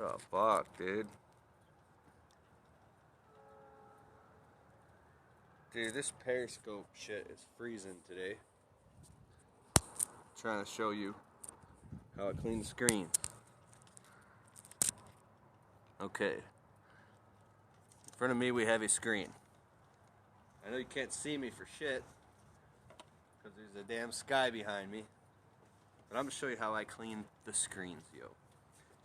Oh fuck, dude. Dude, this Periscope shit is freezing today. Trying to show you how I clean the screen. Okay. In front of me we have a screen. I know you can't see me for shit because there's a damn sky behind me. But I'm gonna show you how I clean the screens, yo.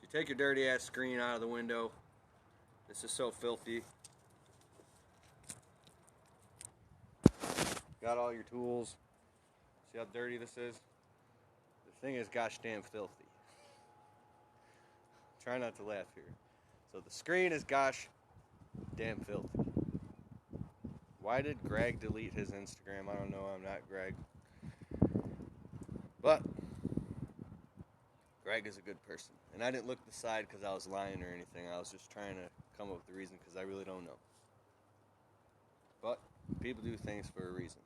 You take your dirty ass screen out of the window. This is so filthy. Got all your tools. See how dirty this is? The thing is gosh damn filthy. Try not to laugh here. So the screen is gosh damn filthy. Why did Greg delete his Instagram? I don't know. I'm not Greg. But Greg is a good person. And I didn't look the side because I was lying or anything. I was just trying to come up with the reason because I really don't know. But people do things for a reason.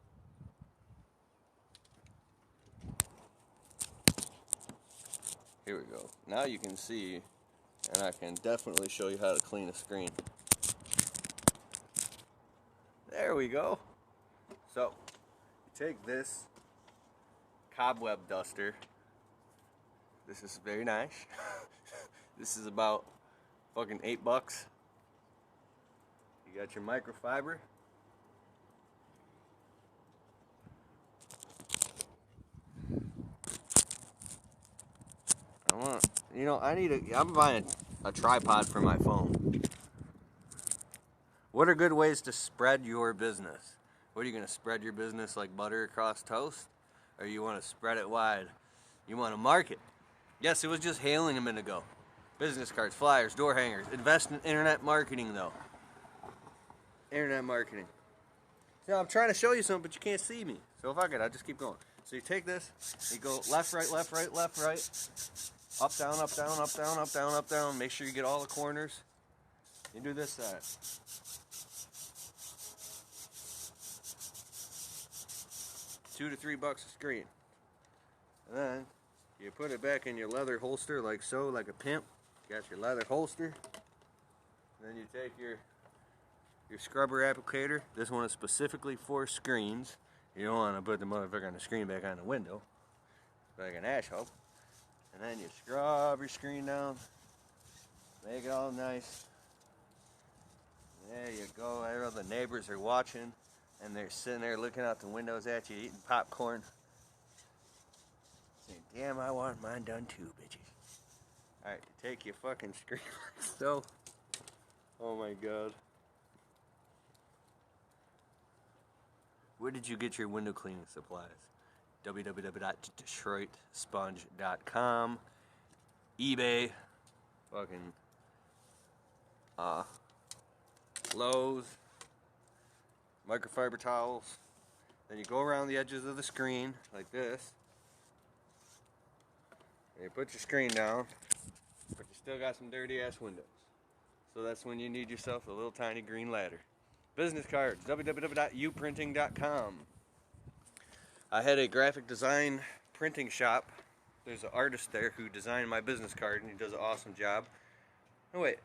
Here we go. Now you can see, and I can definitely show you how to clean a screen. There we go. So, you take this cobweb duster. This is very nice. This is about fucking $8. You got your microfiber. I'm buying a tripod for my phone. What are good ways to spread your business? What are you going to spread your business like butter across toast? Or you want to spread it wide? You want to market? Yes, it was just hailing a minute ago. Business cards, flyers, door hangers. Invest in internet marketing though. Internet marketing. You know, I'm trying to show you something, but you can't see me. So fuck it, I'll just keep going. So you take this, you go left, right, left, right, left, right. Up, down, up, down, up, down, up, down, up, down. Make sure you get all the corners. You do this side. $2 to $3 a screen. And then you put it back in your leather holster like so, like a pimp. You got your leather holster. And then you take your scrubber applicator. This one is specifically for screens. You don't want to put the motherfucker on the screen back on the window. Like an asshole. And then you scrub your screen down. Make it all nice. There you go. I know the neighbors are watching. And they're sitting there looking out the windows at you, eating popcorn. Saying, damn, I want mine done too, bitches. Alright, you take your fucking screen like so. Oh my god. Where did you get your window cleaning supplies? www.detroitsponge.com, eBay, fucking Lowe's, microfiber towels. Then you go around the edges of the screen like this. And you put your screen down, but you still got some dirty ass windows. So that's when you need yourself a little tiny green ladder. Business cards, www.uprinting.com. I had a graphic design printing shop. There's an artist there who designed my business card and he does an awesome job. Oh wait.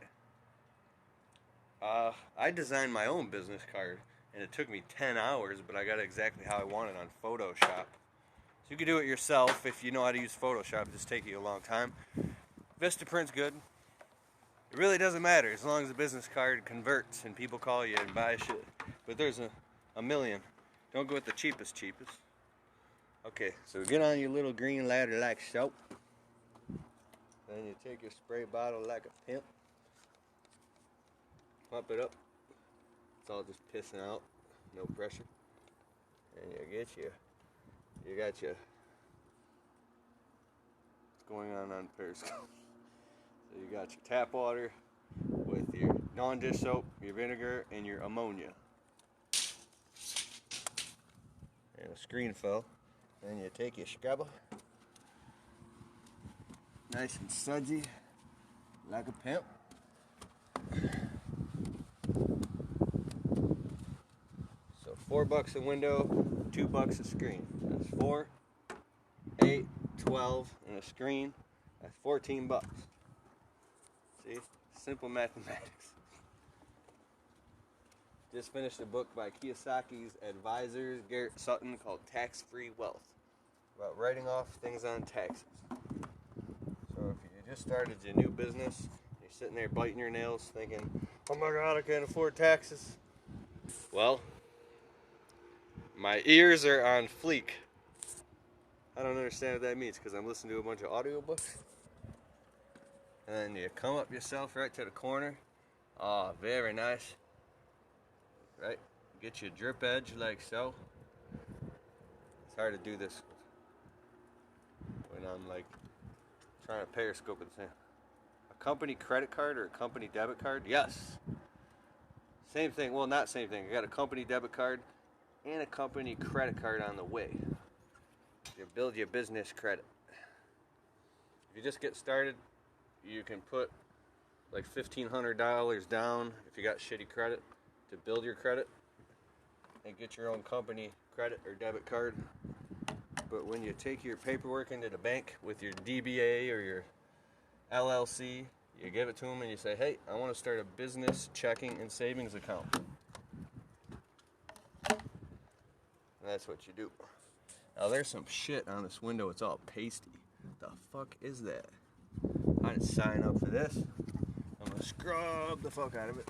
I designed my own business card and it took me 10 hours, but I got it exactly how I wanted on Photoshop. So you can do it yourself if you know how to use Photoshop. It'll just take you a long time. Vistaprint's good. It really doesn't matter as long as the business card converts and people call you and buy shit. But there's a million. Don't go with the cheapest. Okay, so get on your little green ladder like so. Then you take your spray bottle like a pimp. Pump it up. It's all just pissing out. No pressure. And you got your what's going on Periscope. So you got your tap water with your non-dish soap, your vinegar, and your ammonia. And a screen fell. Then you take your scrubber. Nice and sudsy, like a pimp. So $4 a window, $2 a screen. That's 4, 8, 12, and a screen. That's $14. So See? Simple mathematics. Just finished a book by Kiyosaki's advisors, Garrett Sutton, called Tax-Free Wealth. About writing off things on taxes. So if you just started your new business, you're sitting there biting your nails thinking, oh my God, I can't afford taxes. Well, my ears are on fleek. I don't understand what that means because I'm listening to a bunch of audiobooks. And then you come up yourself right to the corner. Oh, very nice. Right? Get your drip edge like so. It's hard to do this when I'm like trying to Periscope and say, a company credit card or a company debit card? Yes. Same thing. Well, not same thing. I got a company debit card and a company credit card on the way. You build your business credit. If you just get started, you can put like $1,500 down if you got shitty credit to build your credit and get your own company credit or debit card. But when you take your paperwork into the bank with your DBA or your LLC, you give it to them and you say, hey, I want to start a business checking and savings account. And that's what you do. Now there's some shit on this window. It's all pasty. What the fuck is that? I didn't sign up for this. I'm going to scrub the fuck out of it.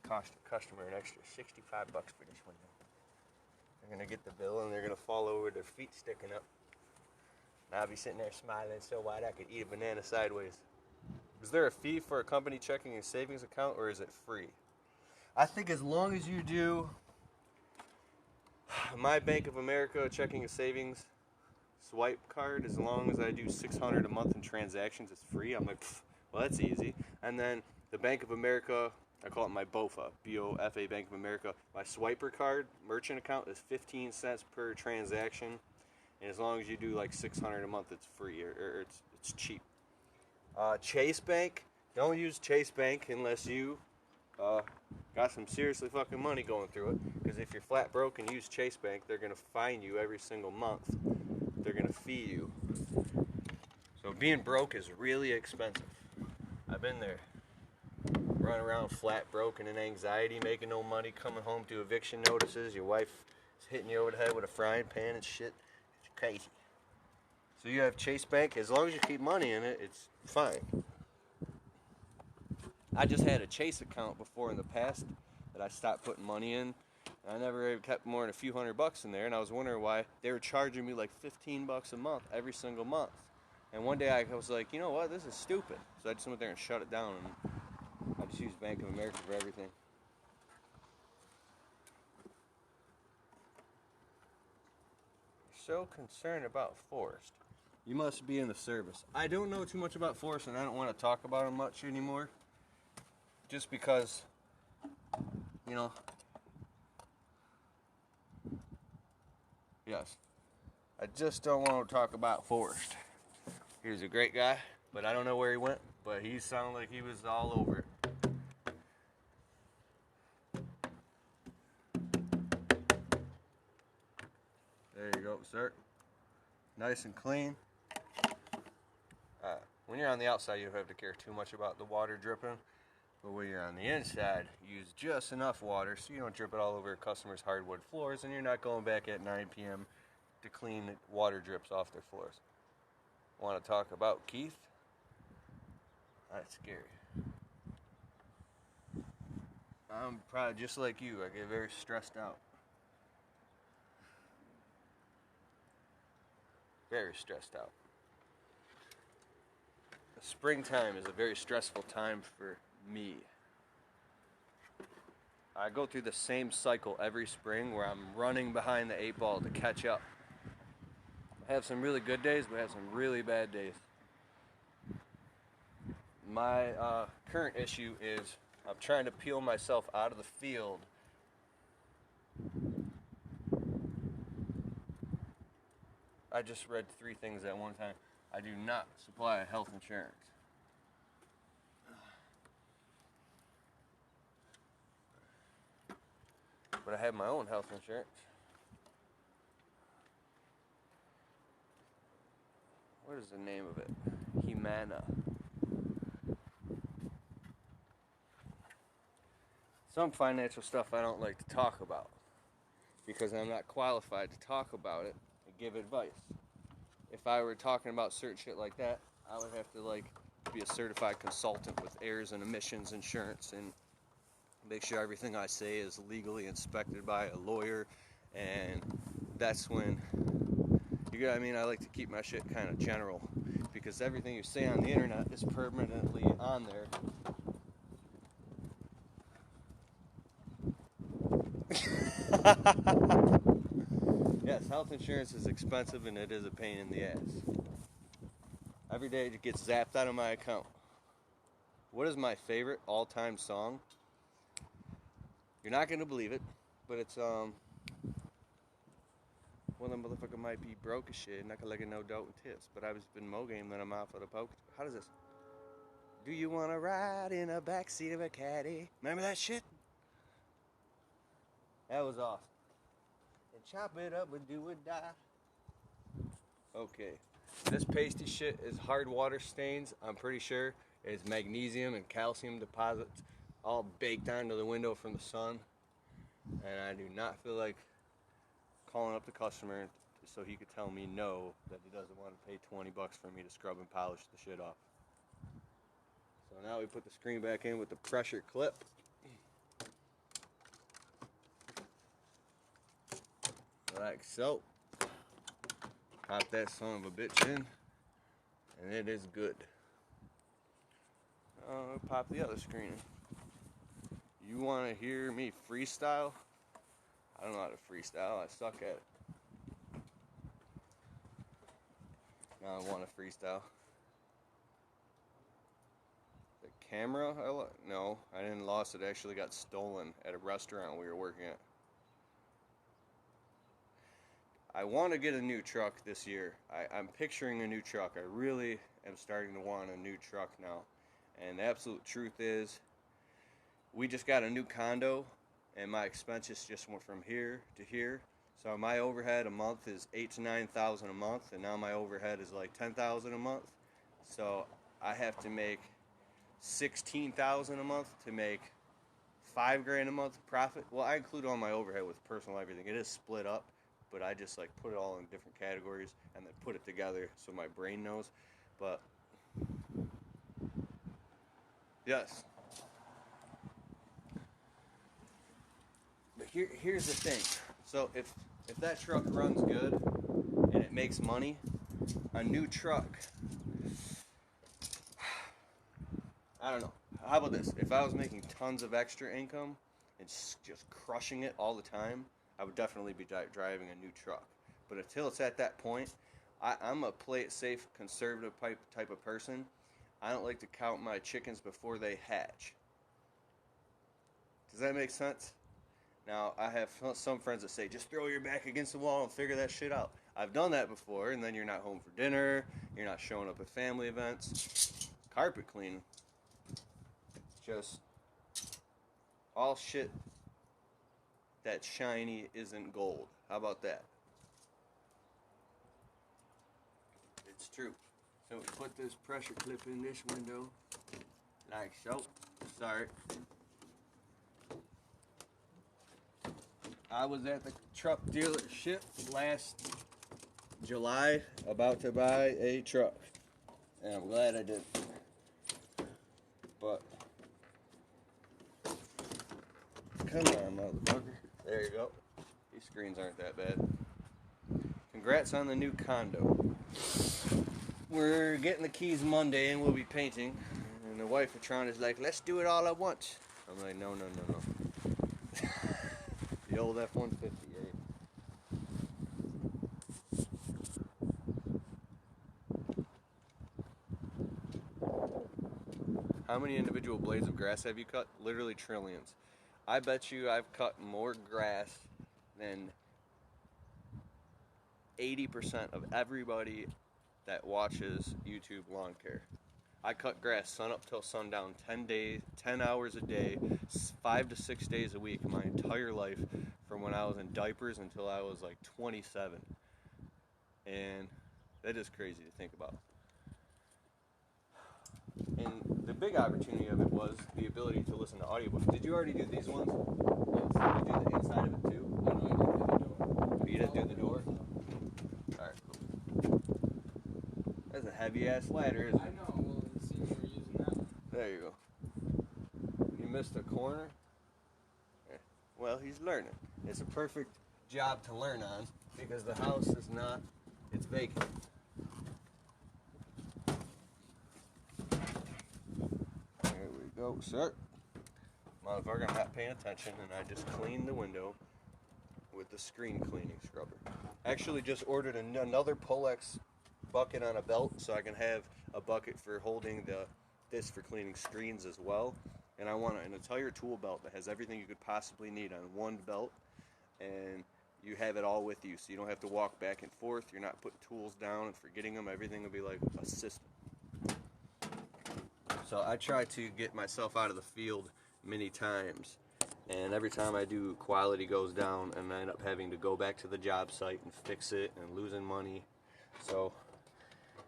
Cost a customer an extra $65 for this window. They're going to get the bill and they're going to fall over with their feet sticking up. And I'll be sitting there smiling so wide I could eat a banana sideways. Is there a fee for a company checking and savings account or is it free? I think as long as you do my Bank of America checking and savings swipe card, as long as I do $600 a month in transactions, it's free. I'm like, well, that's easy. And then the Bank of America, I call it my BOFA, B-O-F-A, Bank of America. My swiper card merchant account is 15 cents per transaction. And as long as you do like $600 a month, it's free or it's cheap. Chase Bank, don't use Chase Bank unless you got some seriously fucking money going through it. Because if you're flat broke and use Chase Bank, they're going to fine you every single month. They're going to fee you. So being broke is really expensive. I've been there. Running around flat broke and in anxiety, making no money, coming home to eviction notices. Your wife is hitting you over the head with a frying pan and shit. It's crazy. So you have Chase Bank. As long as you keep money in it, it's fine. I just had a Chase account before in the past that I stopped putting money in. I never kept more than a few $100 in there, and I was wondering why they were charging me like $15 a month every single month. And one day I was like, you know what, this is stupid. So I just went there and shut it down, and I just used Bank of America for everything. You're so concerned about Forrest. You must be in the service. I don't know too much about Forrest, and I don't want to talk about him much anymore. Just because, you know. Yes. I just don't want to talk about Forrest. He was a great guy, but I don't know where he went. But he sounded like he was all over it. There you go, sir. Nice and clean. When you're on the outside, you don't have to care too much about the water dripping. But when you're on the inside, use just enough water so you don't drip it all over your customers' hardwood floors, and you're not going back at 9 p.m. to clean water drips off their floors. Want to talk about Keith? That's scary. I'm probably just like you. I get very stressed out. Very stressed out. Springtime is a very stressful time for me. I go through the same cycle every spring where I'm running behind the 8 ball to catch up. I have some really good days, but I have some really bad days. My current issue is I'm trying to peel myself out of the field. I just read 3 things at one time. I do not supply health insurance. But I have my own health insurance. what is the name of it? Humana. Some financial stuff I don't like to talk about because I'm not qualified to talk about it and give advice. If I were talking about certain shit like that, I would have to like be a certified consultant with errors and emissions insurance and make sure everything I say is legally inspected by a lawyer, and that's when you know what I mean. I like to keep my shit kind of general because everything you say on the internet is permanently on there. Yes, health insurance is expensive and it is a pain in the ass. Every day it gets zapped out of my account. What is my favorite all-time song? You're not gonna believe it, but it's well, the motherfucker might be broke as shit, not gonna let it no dope and tips. But I was been mo game, then I'm out for the poke. How does this? Do you wanna ride in a backseat of a caddy? Remember that shit? That was awesome. And chop it up and do or die. Okay, this pasty shit is hard water stains. I'm pretty sure it's magnesium and calcium deposits all baked onto the window from the sun. And I do not feel like calling up the customer so he could tell me no, that he doesn't want to pay 20 bucks for me to scrub and polish the shit off. So now we put the screen back in with the pressure clip. Like so. Pop that son of a bitch in, and it is good. Pop the other screen in. You want to hear me freestyle? I don't know how to freestyle. I suck at it. Now I want to freestyle. The camera? No, I didn't lost it. It actually got stolen at a restaurant we were working at. I want to get a new truck this year. I'm picturing a new truck. I really am starting to want a new truck now. And the absolute truth is, we just got a new condo, and my expenses just went from here to here. So my overhead a month is $8,000 to $9,000 a month, and now my overhead is like $10,000 a month. So I have to make $16,000 a month to make $5,000 a month profit. Well, I include all my overhead with personal everything. It is split up, but I just like put it all in different categories and then put it together so my brain knows. But yes. But here's the thing. So if that truck runs good and it makes money, a new truck, I don't know. How about this? If I was making tons of extra income and just crushing it all the time, I would definitely be driving a new truck. But until it's at that point, I'm a play it safe, conservative type of person. I don't like to count my chickens before they hatch. Does that make sense? Now, I have some friends that say, just throw your back against the wall and figure that shit out. I've done that before, and then you're not home for dinner, you're not showing up at family events. Carpet cleaning. It's just all shit that's shiny isn't gold. How about that? It's true. So we put this pressure clip in this window, like so. Sorry. I was at the truck dealership last July about to buy a truck, and I'm glad I did. But come on, motherfucker. There you go. These screens aren't that bad. Congrats on the new condo. We're getting the keys Monday and we'll be painting. And the wife of Tron is like, let's do it all at once. I'm like, no. The old F-150, How many individual blades of grass have you cut? Literally trillions. I bet you I've cut more grass than 80% of everybody that watches YouTube lawn care. I cut grass sun up till sundown 10 hours a day, 5 to 6 days a week, my entire life, from when I was in diapers until I was like 27. And That is crazy to think about. And the big opportunity of it was the ability to listen to audiobooks. Did you already do these ones? Yes. Did you do the inside of it too? No, I didn't do the door. You didn't do the door? Alright, cool. That's a heavy ass ladder, isn't it? I know, well, it seems you were using that one. There you go. You missed a corner? Yeah. Well, he's learning. It's a perfect job to learn on because the house is not, it's vacant. There we go, sir. Motherfucker, I'm not paying attention, and I just cleaned the window with the screen cleaning scrubber. Actually just ordered another Polex bucket on a belt so I can have a bucket for holding this for cleaning screens as well. And I want an entire tool belt that has everything you could possibly need on one belt, and you have it all with you, so you don't have to walk back and forth. You're not putting tools down and forgetting them. Everything will be like a system. So I try to get myself out of the field many times, and every time I do, quality goes down, and I end up having to go back to the job site and fix it and losing money. So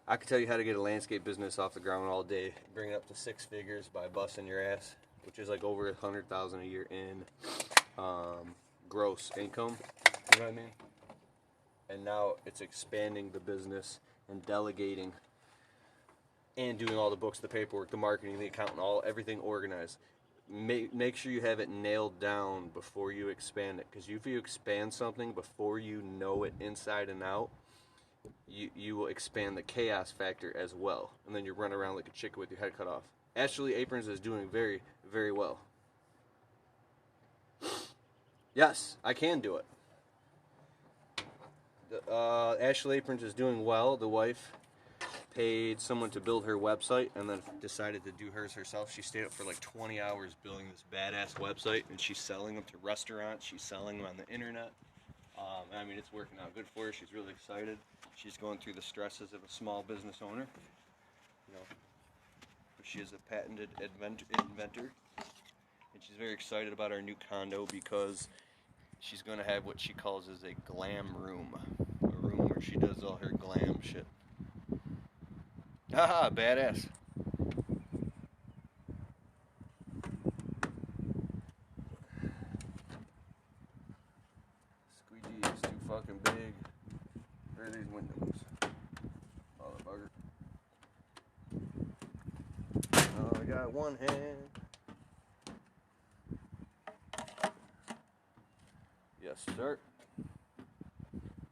I could tell you how to get a landscape business off the ground all day, bring it up to 6 figures by busting your ass, which is like over $100,000 a year in gross income. You know what I mean? And now it's expanding the business and delegating and doing all the books, the paperwork, the marketing, the accounting, everything organized. Make sure you have it nailed down before you expand it, because if you expand something before you know it inside and out, you will expand the chaos factor as well, and then you run around like a chicken with your head cut off. Ashley Aprons is doing very, very well. Yes, I can do it. Ashley Aprons is doing well. The wife paid someone to build her website and then decided to do hers herself. She stayed up for like 20 hours building this badass website, and she's selling them to restaurants. She's selling them on the internet. I mean, it's working out good for her. She's really excited. She's going through the stresses of a small business owner. You know, she is a patented inventor, and she's very excited about our new condo because she's going to have what she calls as a glam room, a room where she does all her glam shit. Haha, badass. Squeegee is too fucking big. Where are these windows? Motherfucker. Oh, I got one hand. Yes, sir.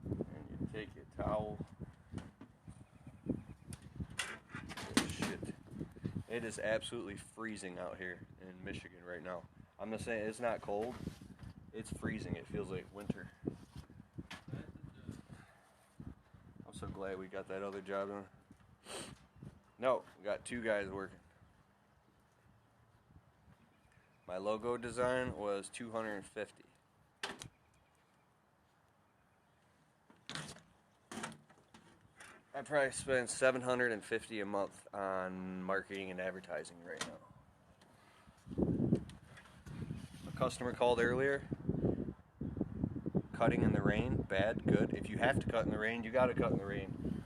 And you take your towel. It is absolutely freezing out here in Michigan right now. I'm not saying it's not cold. It's freezing. It feels like winter. I'm so glad we got that other job done. No, we got 2 guys working. My logo design was $250. I probably spend $750 a month on marketing and advertising right now. A customer called earlier. Cutting in the rain, bad, good. If you have to cut in the rain, you gotta cut in the rain.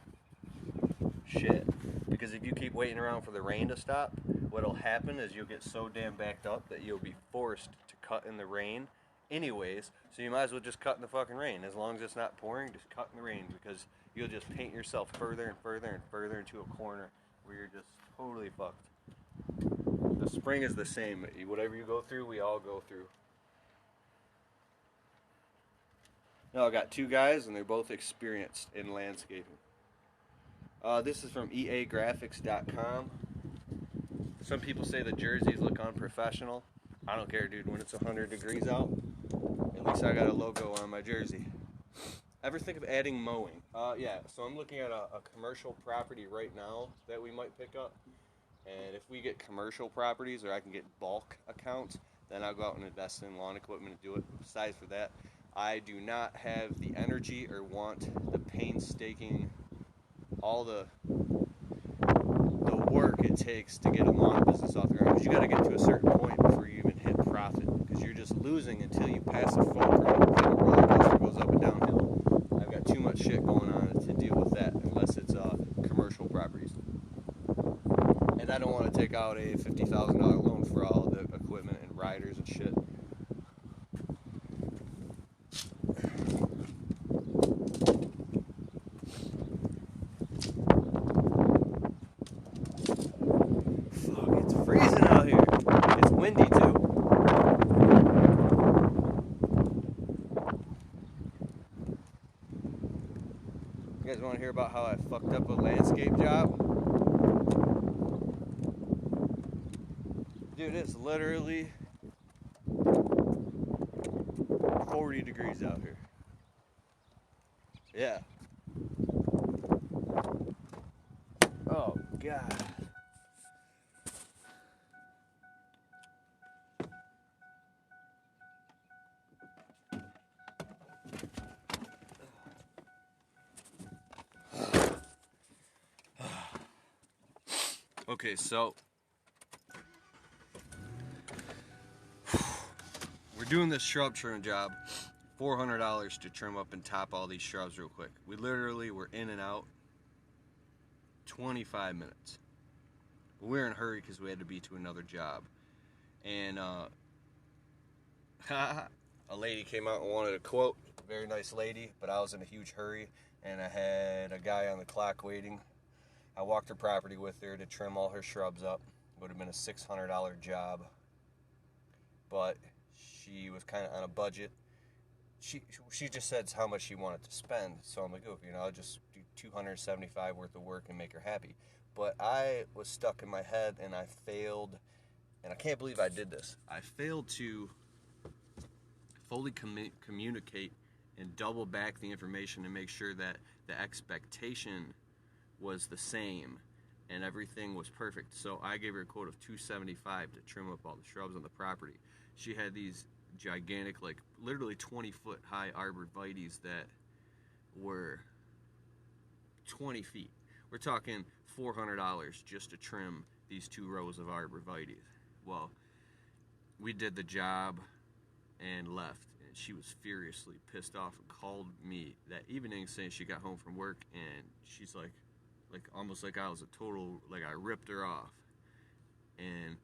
Shit. Because if you keep waiting around for the rain to stop, what'll happen is you'll get so damn backed up that you'll be forced to cut in the rain anyways, so you might as well just cut in the fucking rain. As long as it's not pouring, just cut in the rain, because you'll just paint yourself further and further and further into a corner where you're just totally fucked. The spring is the same. Whatever you go through, we all go through. Now I got 2 guys, and they're both experienced in landscaping. This is from eagraphics.com. Some people say the jerseys look unprofessional. I don't care, dude. When it's 100 degrees out, at least I got a logo on my jersey. Ever think of adding mowing? Yeah, so I'm looking at a commercial property right now that we might pick up. And if we get commercial properties, or I can get bulk accounts, then I'll go out and invest in lawn equipment and do it. Besides for that, I do not have the energy or want the painstaking, all the work it takes to get a lawn business off the ground. Because you got to get to a certain point before you even hit profit. Because you're just losing until you pass a fulcrum, until the roller coaster goes up and downhill. I've got too much shit going on to deal with that, unless it's properties. And I don't want to take out a $50,000 loan for all the equipment and riders and shit. Fuck, it's freezing out here. It's windy too. You guys want to hear about how I fucked up a landscape job? Dude, it's literally 40 degrees out here. Yeah. Oh, God. Okay, so we're doing this shrub trim job. $400 to trim up and top all these shrubs real quick. We literally were in and out 25 minutes. We were in a hurry because we had to be to another job. And a lady came out and wanted a quote. Very nice lady, but I was in a huge hurry and I had a guy on the clock waiting. I walked her property with her to trim all her shrubs up. It would have been a $600 job, but she was kind of on a budget. She just said how much she wanted to spend, so I'm like, oh, I'll just do $275 worth of work and make her happy. But I was stuck in my head and I failed, and I can't believe I did this. I failed to fully communicate and double back the information and make sure that the expectation was the same and everything was perfect. So I gave her a quote of $275 to trim up all the shrubs on the property. She had these gigantic, like literally 20-foot high arborvitaes that were 20 feet. We're talking $400 just to trim these 2 rows of arborvitaes. Well, we did the job and left, and she was furiously pissed off and called me that evening saying she got home from work and she's like almost like I was a total, like I ripped her off. And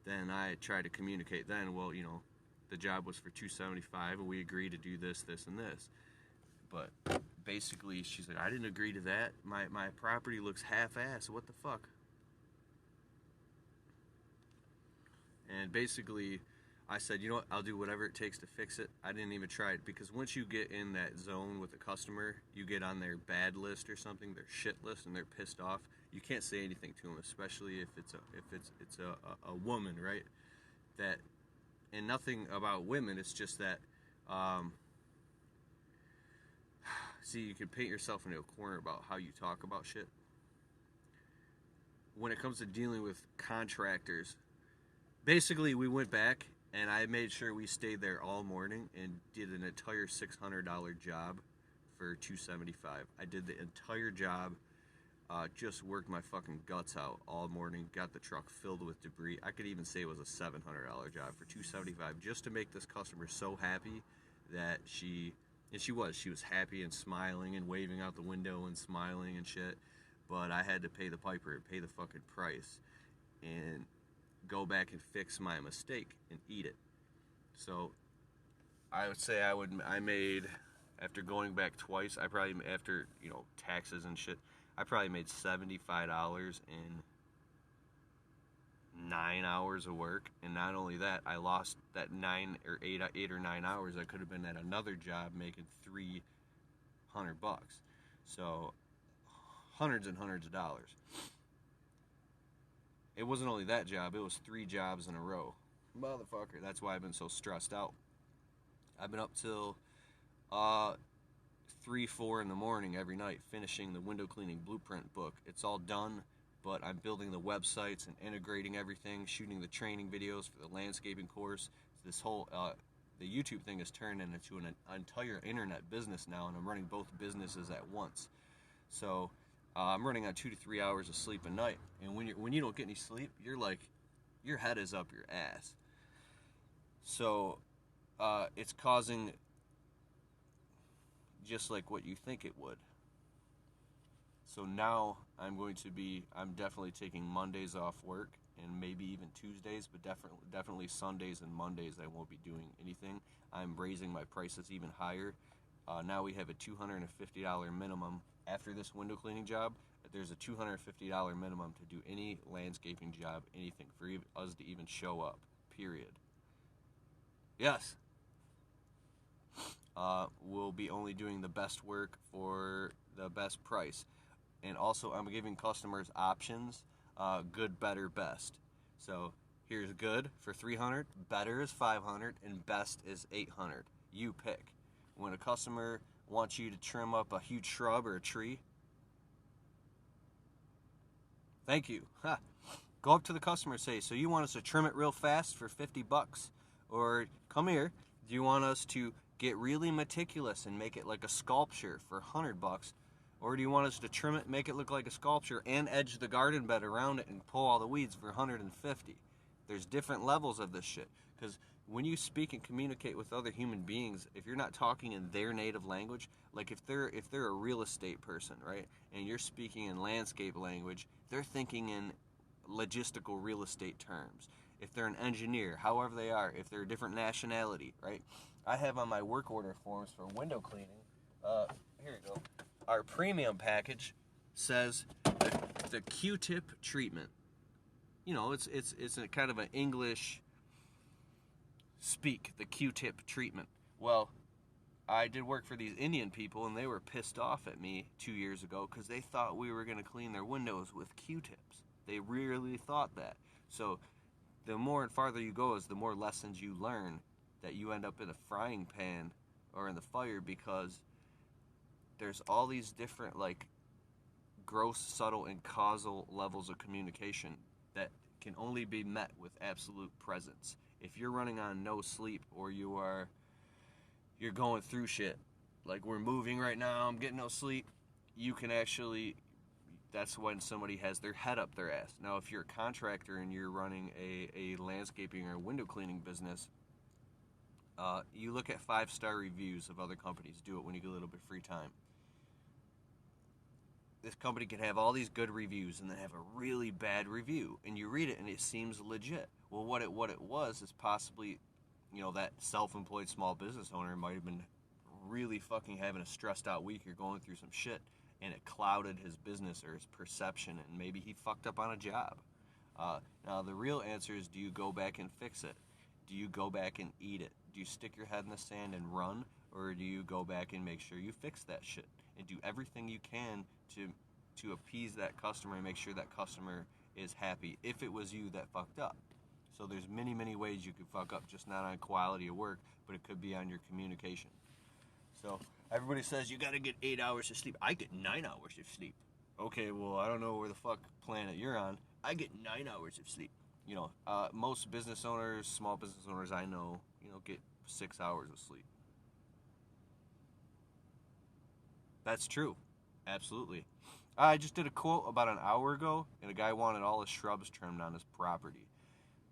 then I tried to communicate then, well, the job was for $275 and we agreed to do this, this, and this. But basically she's like, I didn't agree to that. My property looks half-assed. What the fuck? And basically I said, you know what, I'll do whatever it takes to fix it. I didn't even try it, because once you get in that zone with a customer, you get on their bad list or something, their shit list, and they're pissed off. You can't say anything to them, especially if it's a woman, right? That, and nothing about women. It's just that, see, you can paint yourself into a corner about how you talk about shit. When it comes to dealing with contractors, basically we went back and I made sure we stayed there all morning and did an entire $600 job for $275. I did the entire job, just worked my fucking guts out all morning, got the truck filled with debris. I could even say it was a $700 job for $275 just to make this customer so happy that she was happy and smiling and waving out the window and smiling and shit. But I had to pay the piper and pay the fucking price and go back and fix my mistake and eat it. So I would say I made, after going back twice, I probably, after taxes and shit, I probably made $75 in 9 hours of work. And not only that, I lost that 8 or 9 hours. I could have been at another job making $300. So hundreds and hundreds of dollars. It wasn't only that job, it was 3 jobs in a row. Motherfucker, that's why I've been so stressed out. I've been up till 3, 4 in the morning every night finishing the window cleaning blueprint book. It's all done, but I'm building the websites and integrating everything, shooting the training videos for the landscaping course. This whole, the YouTube thing has turned into an entire internet business now, and I'm running both businesses at once. So I'm running on 2 to 3 hours of sleep a night, and when you don't get any sleep, you're like, your head is up your ass. So it's causing just like what you think it would. So now I'm definitely taking Mondays off work and maybe even Tuesdays, but definitely Sundays and Mondays I won't be doing anything. I'm raising my prices even higher. Now we have a $250 minimum. After this window cleaning job, there's a $250 minimum to do any landscaping job, anything, for us to even show up, period. Yes. We'll be only doing the best work for the best price. And also, I'm giving customers options, good, better, best. So here's good for $300, better is $500, and best is $800. You pick. When a customer wants you to trim up a huge shrub or a tree, thank you. Ha. Go up to the customer and say, so you want us to trim it real fast for $50? Or come here, do you want us to get really meticulous and make it like a sculpture for $100? Or do you want us to trim it, make it look like a sculpture, and edge the garden bed around it and pull all the weeds for $150? There's different levels of this shit. Because when you speak and communicate with other human beings, if you're not talking in their native language, like if they're a real estate person, right, and you're speaking in landscape language, they're thinking in logistical real estate terms. If they're an engineer, however they are, if they're a different nationality, right? I have on my work order forms for window cleaning. Here you go. Our premium package says the Q-tip treatment. You know, it's a kind of an English speak, the Q-tip treatment. Well, I did work for these Indian people, and they were pissed off at me 2 years ago because they thought we were going to clean their windows with Q-tips. They really thought that. So the more and farther you go is the more lessons you learn that you end up in a frying pan or in the fire, because there's all these different, like, gross, subtle, and causal levels of communication that can only be met with absolute presence. If you're running on no sleep, or you're going through shit, like we're moving right now, I'm getting no sleep, you can actually, that's when somebody has their head up their ass. Now, if you're a contractor and you're running a landscaping or window cleaning business, you look at 5-star reviews of other companies. Do it when you get a little bit of free time. This company can have all these good reviews and then have a really bad review, and you read it and it seems legit. Well, what it was is possibly, that self-employed small business owner might have been really fucking having a stressed out week or going through some shit, and it clouded his business or his perception, and maybe he fucked up on a job. Now, the real answer is, do you go back and fix it? Do you go back and eat it? Do you stick your head in the sand and run? Or do you go back and make sure you fix that shit and do everything you can to appease that customer and make sure that customer is happy if it was you that fucked up? So there's many, many ways you could fuck up, just not on quality of work, but it could be on your communication. So everybody says you gotta get 8 hours of sleep. I get 9 hours of sleep. Okay, well, I don't know where the fuck planet you're on. I get 9 hours of sleep. Most business owners, small business owners I know, get 6 hours of sleep. That's true. Absolutely. I just did a quote about an hour ago, and a guy wanted all his shrubs trimmed on his property.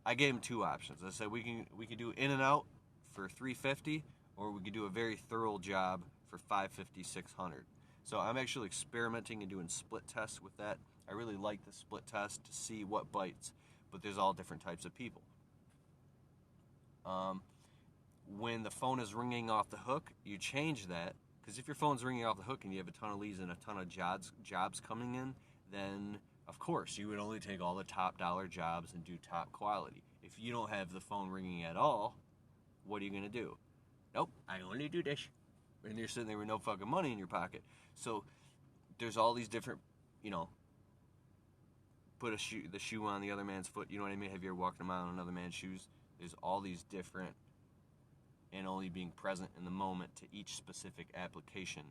I gave him two options. I said we can do in and out for $350, or we could do a very thorough job for $550, $600. So I'm actually experimenting and doing split tests with that. I really like the split test to see what bites, but there's all different types of people. When the phone is ringing off the hook, you change that, because if your phone's ringing off the hook and you have a ton of leads and a ton of jobs coming in, then of course you would only take all the top dollar jobs and do top quality. If you don't have the phone ringing at all, what are you going to do? Nope, I only do this. And you're sitting there with no fucking money in your pocket. So there's all these different, put the shoe on the other man's foot. You know what I mean? Have you ever walked around on another man's shoes? There's all these different, and only being present in the moment to each specific application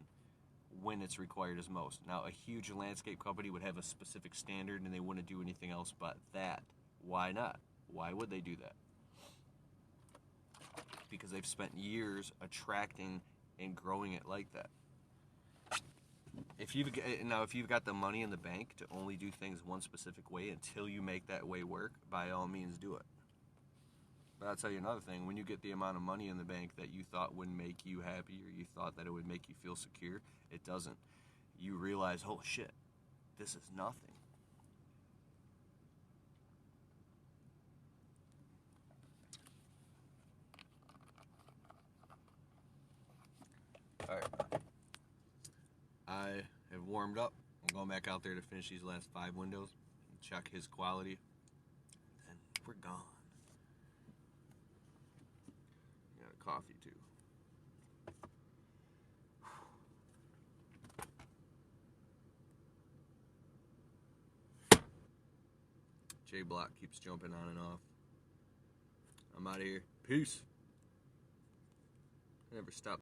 when it's required as most. Now, a huge landscape company would have a specific standard and they wouldn't do anything else but that. Why not? Why would they do that? Because they've spent years attracting and growing it like that. If you've got the money in the bank to only do things one specific way until you make that way work, by all means do it. But I'll tell you another thing. When you get the amount of money in the bank that you thought would make you happy, or you thought that it would make you feel secure, it doesn't. You realize, oh shit, This is nothing. Alright. I have warmed up. I'm going back out there to finish these last 5 windows and check his quality. And we're gone. Got a coffee too. J Block keeps jumping on and off. I'm out of here. Peace. I never stop.